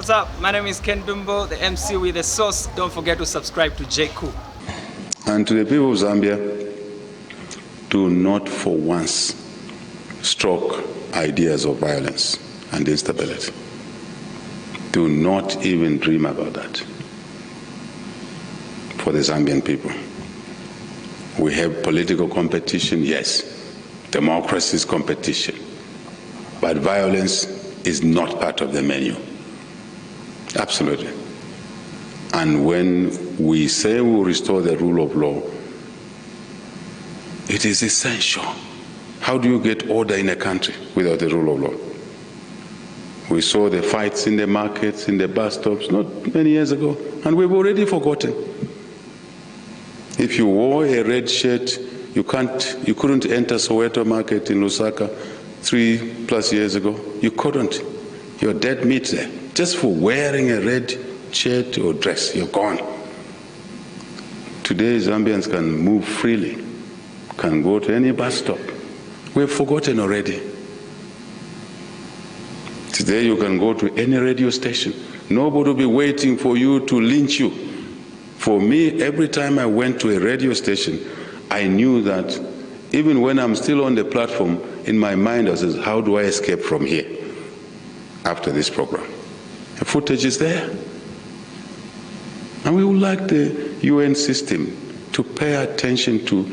What's up? My name is Ken Dumbo, the MC with the sauce. Don't forget to subscribe to J-Cool. And to the people of Zambia, do not for once stroke ideas of violence and instability. Do not even dream about that. For the Zambian people, we have political competition, yes. Democracy is competition. But violence is not part of the menu. Absolutely. And when we say we'll restore the rule of law, it is essential. How do you get order in a country without the rule of law? We saw the fights in the markets, in the bus stops, not many years ago, and we've already forgotten. If you wore a red shirt, you couldn't enter Soweto market in Lusaka 3+ years ago. You couldn't. You're dead meat there. Just for wearing a red shirt or dress, you're gone. Today, Zambians can move freely, can go to any bus stop. We've forgotten already. Today, you can go to any radio station. Nobody will be waiting for you to lynch you. For me, every time I went to a radio station, I knew that even when I'm still on the platform, in my mind I said, how do I escape from here after this program? The footage is there. And we would like the UN system to pay attention to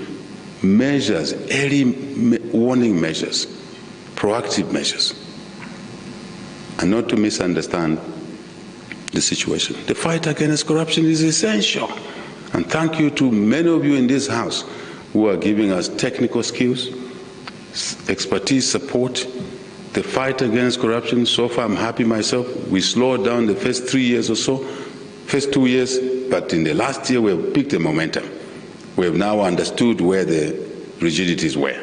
measures, early warning measures, proactive measures, and not to misunderstand the situation. The fight against corruption is essential. And thank you to many of you in this house who are giving us technical skills, expertise, support. The fight against corruption, so far I'm happy myself. We slowed down the first 3 years or so, first 2 years, but in the last year we have picked the momentum. We have now understood where the rigidities were.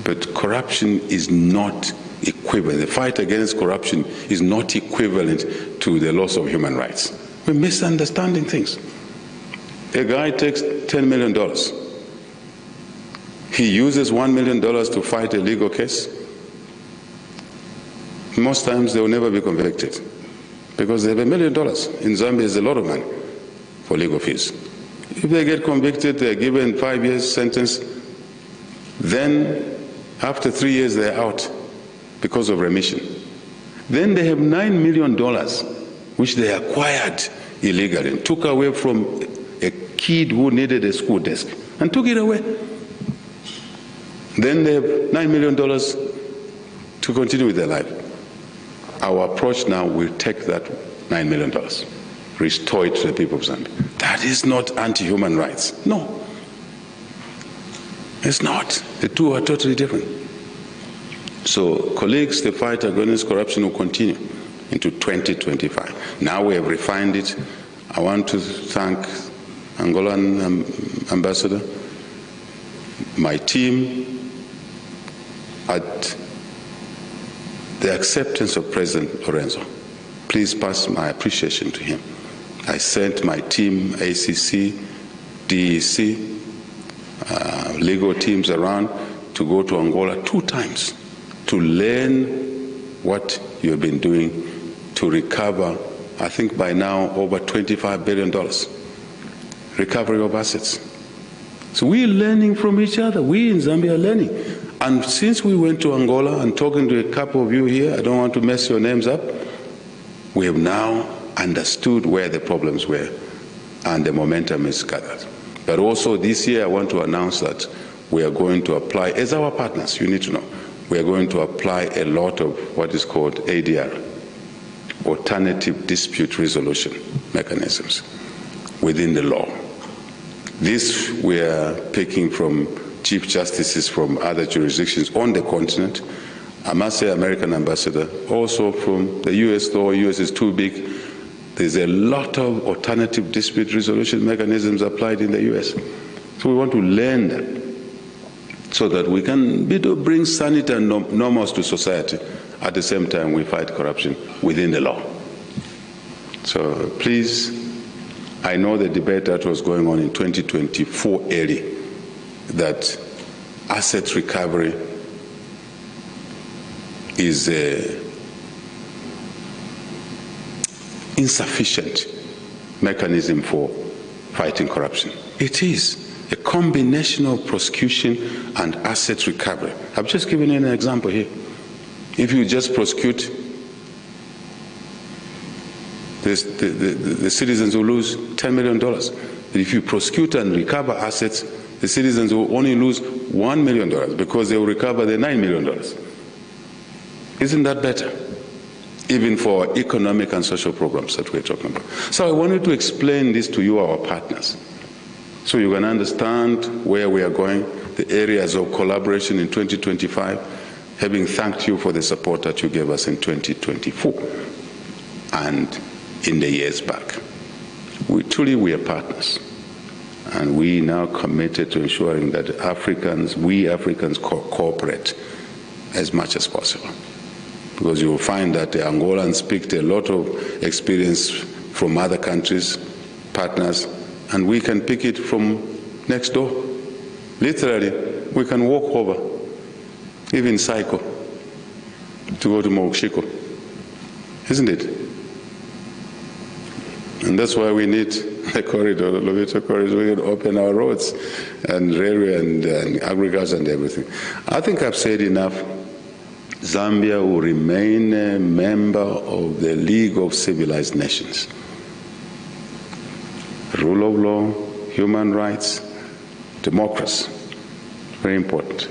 But corruption is not equivalent. The fight against corruption is not equivalent to the loss of human rights. We're misunderstanding things. A guy takes $10 million. He uses $1 million to fight a legal case. Most times they will never be convicted because they have $1 million. In Zambia, it's a lot of money for legal fees. If they get convicted, they're given 5 years sentence. Then, after 3 years, they're out because of remission. Then they have $9 million, which they acquired illegally and took away from a kid who needed a school desk and took it away. Then they have $9 million to continue with their life. Our approach now will take that $9 million, restore it to the people of Zambia. That is not anti-human rights. No. It's not. The two are totally different. So, colleagues, the fight against corruption will continue into 2025. Now we have refined it. I want to thank Angolan Ambassador, my team, at the acceptance of President Lorenzo. Please pass my appreciation to him. I sent my team, ACC, DEC, legal teams around to go to Angola 2 times to learn what you have been doing to recover, I think by now, over $25 billion. Recovery of assets. So we're learning from each other. We in Zambia are learning. And since we went to Angola and talking to a couple of you here, I don't want to mess your names up, we have now understood where the problems were and the momentum is gathered. But also this year I want to announce that we are going to apply, as our partners, you need to know, we are going to apply a lot of what is called ADR, alternative dispute resolution mechanisms within the law. This we are picking from chief justices from other jurisdictions on the continent. I must say, American ambassador, also from the US law. US is too big. There's a lot of alternative dispute resolution mechanisms applied in the US. So we want to learn that so that we can bring sanity and norms to society. At the same time, we fight corruption within the law. So please, I know the debate that was going on in 2024 early, that asset recovery is insufficient mechanism for fighting corruption. It is a combination of prosecution and asset recovery. I've just given you an example here. If you just prosecute, the citizens will lose $10 million. But if you prosecute and recover assets, the citizens will only lose $1 million because they will recover the $9 million. Isn't that better? Even for economic and social programs that we're talking about. So I wanted to explain this to you, our partners, so you can understand where we are going, the areas of collaboration in 2025, having thanked you for the support that you gave us in 2024 and in the years back. We are partners, and we now committed to ensuring that we Africans cooperate as much as possible. Because you will find that the Angolans picked a lot of experience from other countries, partners, and we can pick it from next door. Literally, we can walk over, even cycle, to go to Mokshiko, isn't it? And that's why we need a corridor, the Lobito corridor. We can open our roads and railway and agriculture and everything. I think I've said enough. Zambia will remain a member of the League of Civilized Nations. Rule of law, human rights, democracy, very important.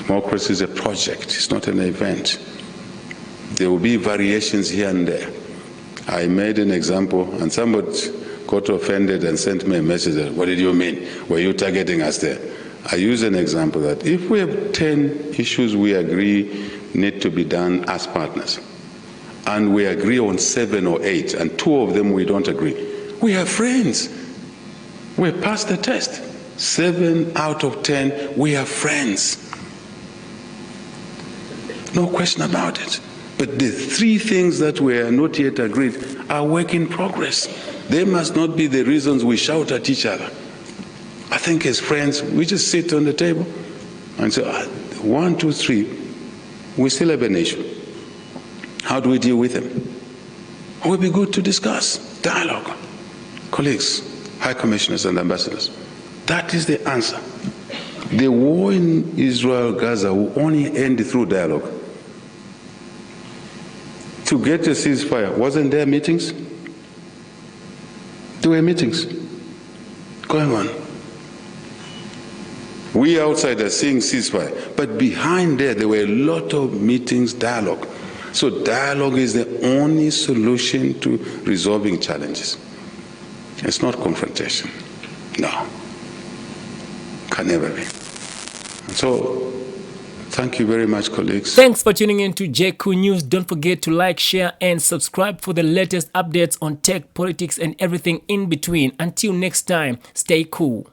Democracy is a project, it's not an event. There will be variations here and there. I made an example, and somebody got offended and sent me a message. What did you mean? Were you targeting us there? I use an example that if we have 10 issues we agree need to be done as partners, and we agree on 7 or 8, and 2 of them we don't agree, we are friends. We passed the test. 7 out of 10, we are friends. No question about it. But the 3 things that we are not yet agreed are work in progress. They must not be the reasons we shout at each other. I think as friends, we just sit on the table and say, 1, 2, 3, we still have an issue. How do we deal with them? It would be good to discuss, dialogue. Colleagues, high commissioners and ambassadors, that is the answer. The war in Israel, Gaza will only end through dialogue. To get a ceasefire, wasn't there meetings? There were meetings going on. We outside are seeing ceasefire, but behind there were a lot of meetings, dialogue. So dialogue is the only solution to resolving challenges. It's not confrontation. No. Can never be. So, thank you very much, colleagues. Thanks for tuning in to JQ News. Don't forget to like, share, and subscribe for the latest updates on tech, politics, and everything in between. Until next time, stay cool.